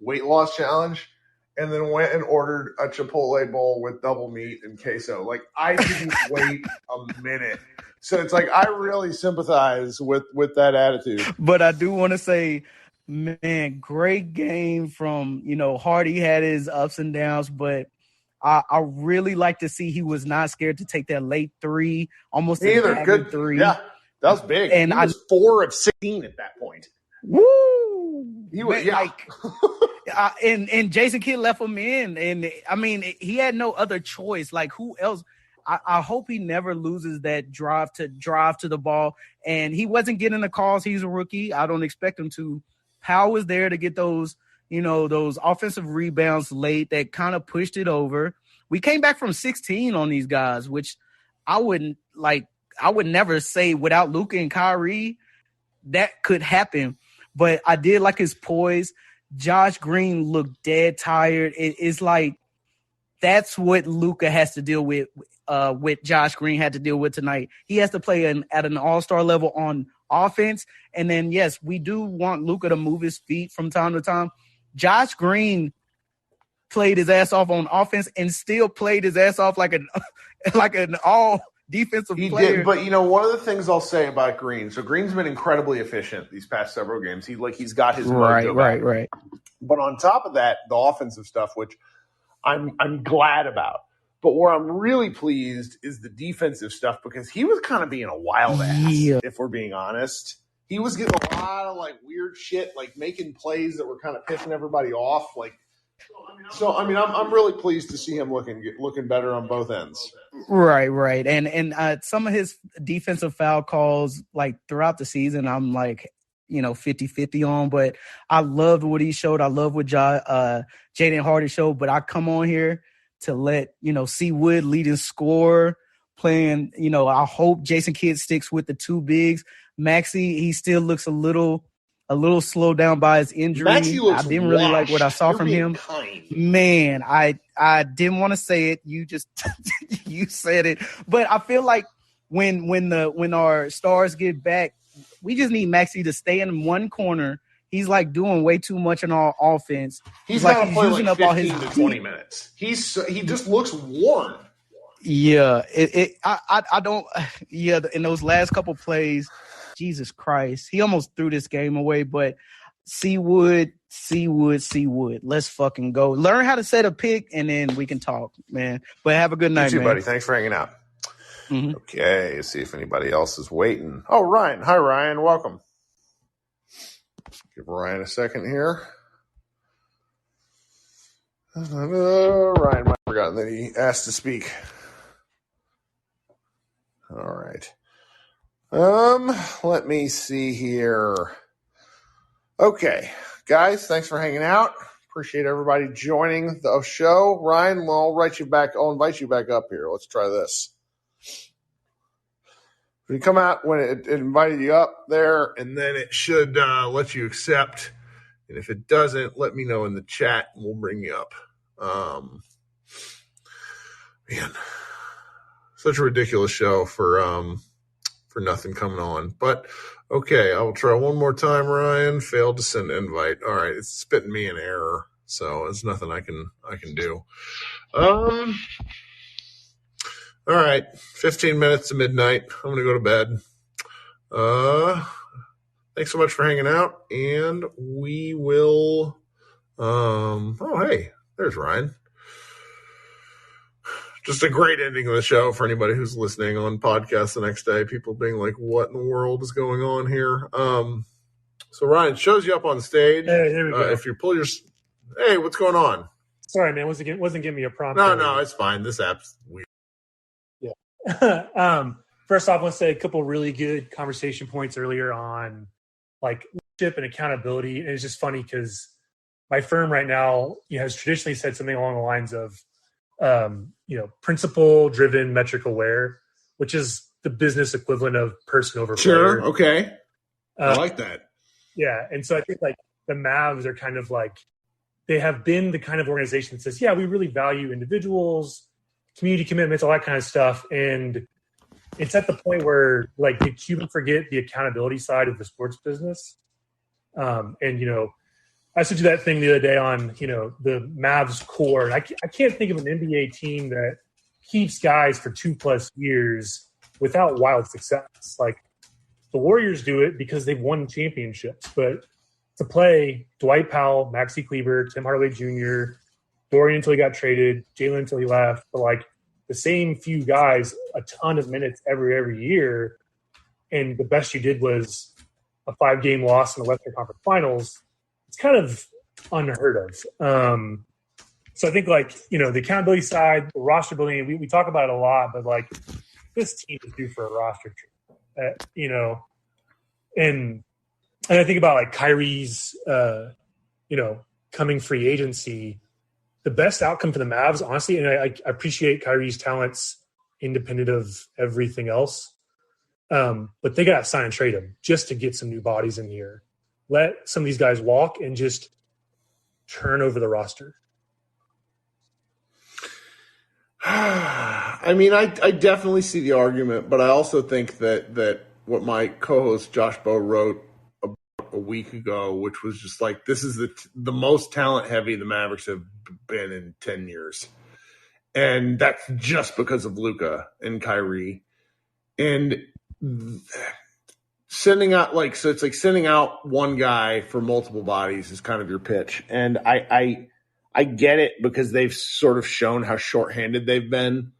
weight loss challenge and then went and ordered a Chipotle bowl with double meat and queso. Like I didn't wait a minute. So it's like I really sympathize with that attitude. But I do want to say, man, great game from Hardy had his ups and downs, but I really like to see he was not scared to take that late three, almost either good three. Yeah, that was big. And he was 4 of 16 at that point. Woo! He was and Jason Kidd left him in, and I mean he had no other choice. Like who else? I hope he never loses that drive to the ball. And he wasn't getting the calls. He's a rookie. I don't expect him to. Powell was there to get those offensive rebounds late that kind of pushed it over. We came back from 16 on these guys, which I would never say without Luka and Kyrie that could happen. But I did like his poise. Josh Green looked dead tired. It's like that's what Luka has to deal with Josh Green had to deal with tonight. He has to play at an all-star level on offense. And then, yes, we do want Luka to move his feet from time to time. Josh Green played his ass off on offense and still played his ass off like an all defensive player. He did, but one of the things I'll say about Green, so Green's been incredibly efficient these past several games. He's got his mojo back. Right. But on top of that, the offensive stuff, which I'm glad about. But where I'm really pleased is the defensive stuff because he was kind of being a wild ass, if we're being honest. He was getting a lot of weird shit, making plays that were kind of pissing everybody off. I'm really pleased to see him looking better on both ends. Right. And some of his defensive foul calls, throughout the season, I'm 50-50 on. But I loved what he showed. I love what Jaden Hardy showed. But I come on here to let C. Wood lead and score, playing. I hope Jason Kidd sticks with the two bigs. Maxey, he still looks a little slowed down by his injury. I didn't really like what I saw from him. Man, I didn't want to say it. You just you said it. But I feel like when our stars get back, we just need Maxey to stay in one corner. He's doing way too much in our offense. He's got to play using up 15 all his to 20 minutes. He just looks worn. Yeah, I don't. Yeah, in those last couple plays, Jesus Christ, he almost threw this game away. But C. Wood, let's fucking go. Learn how to set a pick, and then we can talk, man. But have a good night, you too, man. buddy. Thanks for hanging out. Mm-hmm. Okay, let's see if anybody else is waiting. Oh, Ryan. Hi, Ryan. Welcome. Give Ryan a second here. Ryan might have forgotten that he asked to speak. All right. Let me see here. Okay, guys, thanks for hanging out. Appreciate everybody joining the show. Ryan, I'll invite you back up here. Let's try this. When you come out, when it invited you up there, and then it should let you accept. And if it doesn't, let me know in the chat, and we'll bring you up. Man, such a ridiculous show for nothing coming on. But okay, I will try one more time. Ryan failed to send invite. All right, it's spitting me an error, so there's nothing I can do. All right, 15 minutes to midnight. I'm going to go to bed. Thanks so much for hanging out, and we will oh, hey, there's Ryan. Just a great ending of the show for anybody who's listening on podcast the next day. People being like, what in the world is going on here? So, Ryan, shows you up on stage. Hey, here we go. If you pull your – hey, what's going on? Sorry, man. Wasn't giving me a prompt. No, it's fine. This app's weird. Yeah. First off, I want to say a couple really good conversation points earlier on, like, leadership and accountability. And it's just funny because my firm right now has traditionally said something along the lines of, principle-driven, metric-aware, which is the business equivalent of person over player. Sure, okay. I like that. Yeah, and so I think, like, the Mavs are kind of like, they have been the kind of organization that says, yeah, we really value individuals, community commitments, all that kind of stuff. And it's at the point where, like, did Cuban forget the accountability side of the sports business? I used to do that thing the other day on, the Mavs core. And I can't think of an NBA team that keeps guys for 2+ years without wild success. Like, the Warriors do it because they've won championships. But to play Dwight Powell, Maxi Kleber, Tim Hardaway Jr., Dorian until he got traded, Jalen until he left, but, like, the same few guys a ton of minutes every year, and the best you did was a 5-game loss in the Western Conference Finals. It's kind of unheard of. So I think, like, the accountability side, the roster building, we talk about it a lot, but, like, this team is due for a roster trip, and I think about, like, Kyrie's, coming free agency. The best outcome for the Mavs, honestly, and I appreciate Kyrie's talents independent of everything else, but they got to sign and trade him just to get some new bodies in here. Let some of these guys walk and just turn over the roster. I mean, I definitely see the argument, but I also think that what my co-host Josh Bowe wrote a week ago, which was just like, this is the most talent heavy the Mavericks have been in 10 years. And that's just because of Luka and Kyrie. And sending out, like, so it's like sending out one guy for multiple bodies is kind of your pitch. And I get it because they've sort of shown how shorthanded they've been,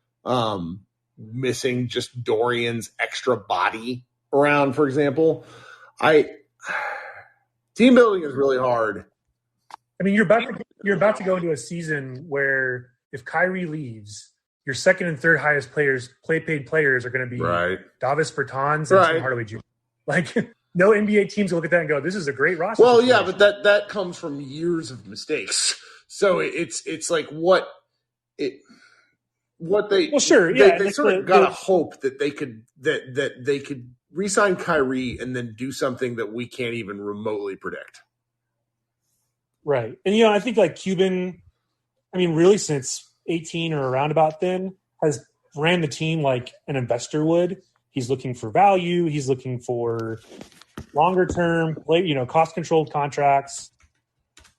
missing just Dorian's extra body around, for example. Team building is really hard. I mean, you're about to go into a season where if Kyrie leaves, your second and third highest paid players are going to be Davis Bertans and Tim Hardaway Jr. Like, no NBA teams will look at that and go, "This is a great roster." Well, yeah, but that comes from years of mistakes. So it's like what they sort of gotta hope that they could that they could re-sign Kyrie and then do something that we can't even remotely predict. Right. And, I think, like, Cuban, I mean, really since 18 or around about then, has ran the team like an investor would. He's looking for value. He's looking for longer-term, cost-controlled contracts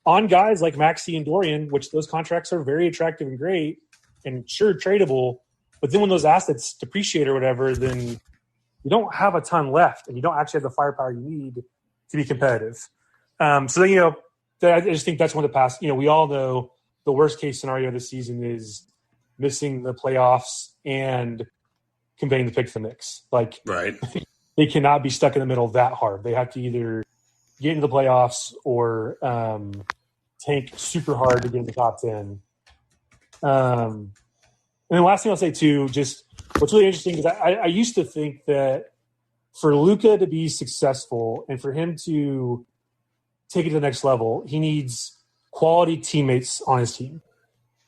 on guys like Maxey and Dorian, which those contracts are very attractive and great and sure tradable. But then when those assets depreciate or whatever, then you don't have a ton left, and you don't actually have the firepower you need to be competitive. I just think that's one of the past. We all know the worst case scenario this season is missing the playoffs and conveying the pick to the Knicks. Like, they cannot be stuck in the middle that hard. They have to either get into the playoffs or tank super hard to get in the top 10. And the last thing I'll say too, just what's really interesting is I used to think that for Luka to be successful and for him to take it to the next level, he needs quality teammates on his team.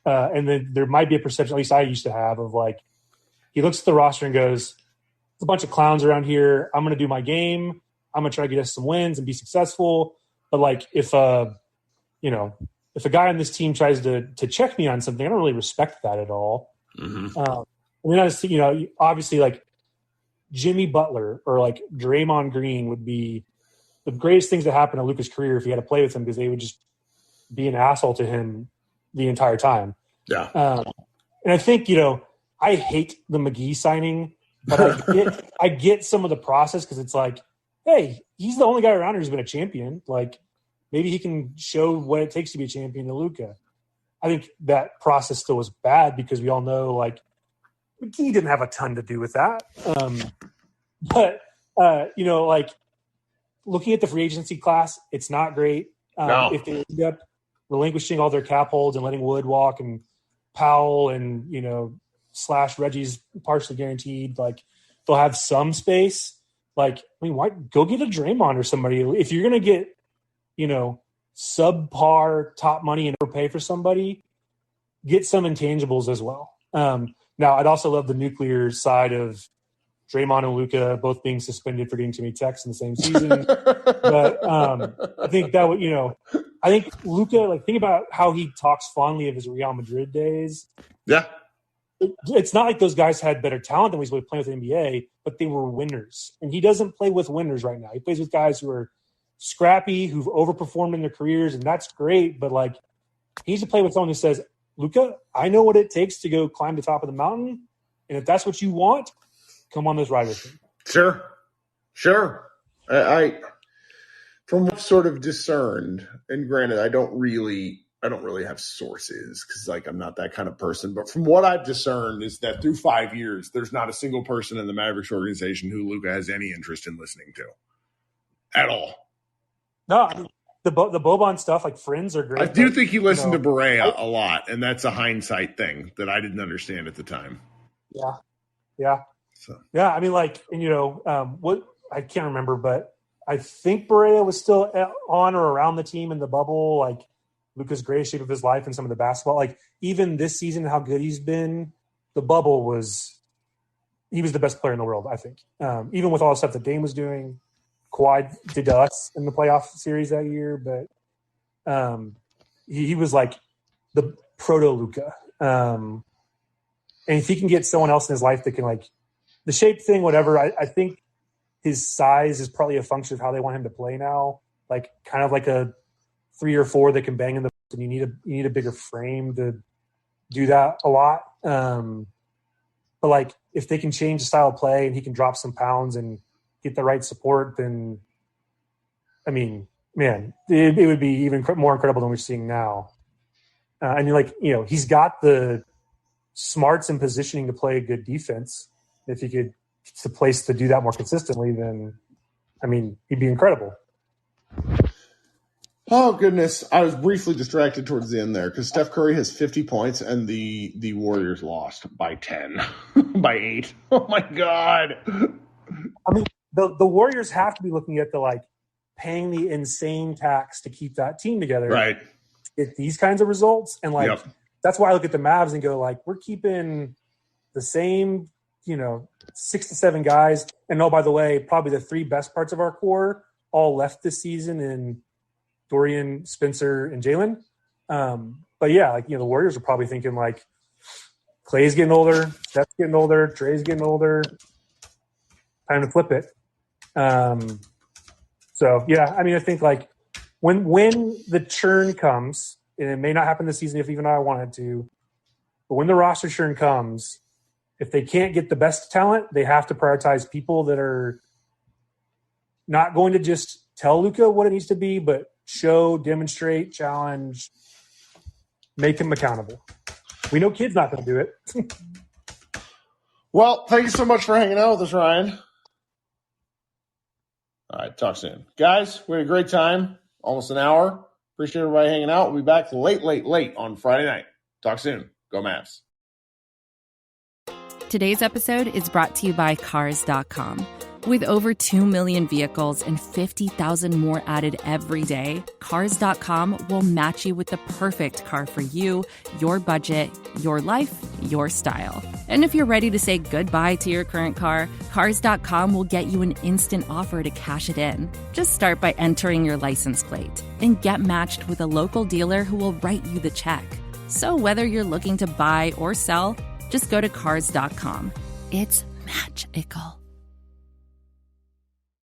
And then there might be a perception, at least I used to have, of like, he looks at the roster and goes, "There's a bunch of clowns around here. I'm going to do my game. I'm going to try to get us some wins and be successful." But, like, if a guy on this team tries to check me on something, I don't really respect that at all. Mm-hmm. Obviously, like, Jimmy Butler or, like, Draymond Green would be the greatest things that happened in Luka's career if he had to play with him, because they would just be an asshole to him the entire time. Yeah. And I think, I hate the McGee signing, but I get some of the process, because it's like, hey, he's the only guy around here who's been a champion. Like, maybe he can show what it takes to be a champion to Luka. I think that process still was bad, because we all know, like, McGee didn't have a ton to do with that. But like looking at the free agency class, it's not great. No. If they end up relinquishing all their cap holds and letting Wood walk and Powell and, / Reggie's partially guaranteed, like they'll have some space. Like, why go get a Draymond or somebody? If you're going to get, subpar top money and overpay for somebody, get some intangibles as well. Now, I'd also love the nuclear side of Draymond and Luka both being suspended for getting too many texts in the same season. But I think that would, I think Luka, think about how he talks fondly of his Real Madrid days. Yeah. It's not like those guys had better talent than we playing with the NBA, but they were winners. And he doesn't play with winners right now. He plays with guys who are scrappy, who've overperformed in their careers, and that's great. But he needs to play with someone who says, Luka, I know what it takes to go climb the top of the mountain. And if that's what you want, come on this ride with me. Sure. I from what I've sort of discerned, and granted, I don't really have sources because I'm not that kind of person. But from what I've discerned is that through 5 years, there's not a single person in the Mavericks organization who Luka has any interest in listening to at all. No, the Boban stuff, friends are great. I do think he listened to Barea a lot, and that's a hindsight thing that I didn't understand at the time. Yeah. So. Yeah, what I can't remember, but I think Barea was still on or around the team in the bubble, Luka's greatest shape of his life and some of the basketball. Even this season, how good he's been, the bubble he was the best player in the world, I think. Even with all the stuff that Dame was doing, Kawhi did to us in the playoff series that year, but he was the proto-Luka. And if he can get someone else in his life that can the shape thing, whatever, I think his size is probably a function of how they want him to play now. Kind of like a 3 or 4 that can bang in the and you need a bigger frame to do that a lot. But if they can change the style of play and he can drop some pounds and get the right support, then it would be even more incredible than we're seeing now. And he's got the smarts and positioning to play a good defense. If he could get the place to do that more consistently, then he'd be incredible. Oh, goodness. I was briefly distracted towards the end there because Steph Curry has 50 points and the Warriors lost by 10, by 8. Oh, my God. The Warriors have to be looking at the, paying the insane tax to keep that team together. Right. Get these kinds of results. And, That's why I look at the Mavs and go, we're keeping the same, 6 to 7 guys. And, oh, by the way, probably the 3 best parts of our core all left this season in Dorian, Spencer, and Jalen. But yeah, the Warriors are probably thinking Clay's getting older, Steph's getting older, Trey's getting older. Time to flip it. So yeah, I think when the churn comes, and it may not happen this season if even I wanted to, but when the roster churn comes, if they can't get the best talent, they have to prioritize people that are not going to just tell Luka what it needs to be, but show, demonstrate, challenge, make him accountable. We know Kid's not going to do it. Well, thank you so much for hanging out with us, Ryan. All right, talk soon. Guys, we had a great time, almost an hour. Appreciate everybody hanging out. We'll be back late on Friday night. Talk soon. Go Mavs. Today's episode is brought to you by Cars.com. With over 2 million vehicles and 50,000 more added every day, Cars.com will match you with the perfect car for you, your budget, your life, your style. And if you're ready to say goodbye to your current car, Cars.com will get you an instant offer to cash it in. Just start by entering your license plate and get matched with a local dealer who will write you the check. So whether you're looking to buy or sell, just go to Cars.com. It's magical.